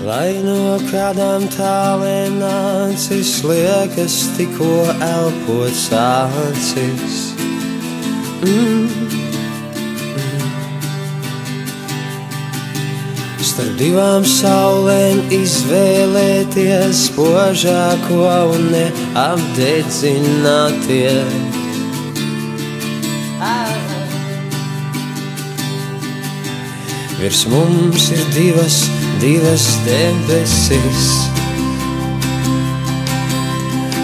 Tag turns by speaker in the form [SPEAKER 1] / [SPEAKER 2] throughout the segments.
[SPEAKER 1] Lai no kādām tālēm nācis, liekas tikko elpot sācis. Starp divām saulēm izvēlēties spožāko un neapdedzināties. Virs mums ir divas debesis,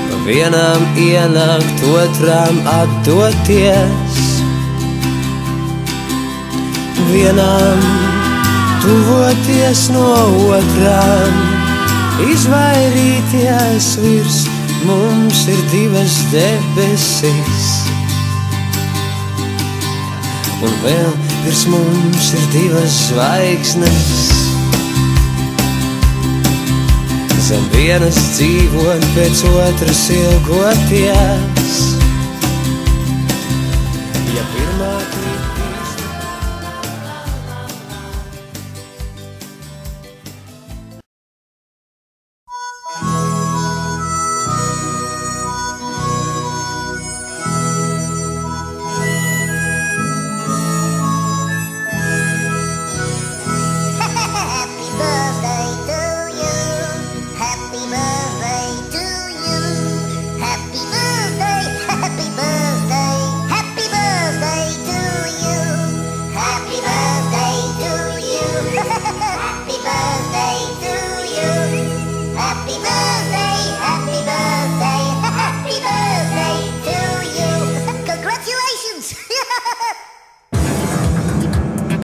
[SPEAKER 1] pa vienām ienākt, otrām atdoties, vienām tuvoties no otrām, izvairīties virs mums ir divas debesis, un vēl virs mums ir divas zvaigznes. Zem vienas dzīvot, pēc otras ilgoties. Ja pirmā krīt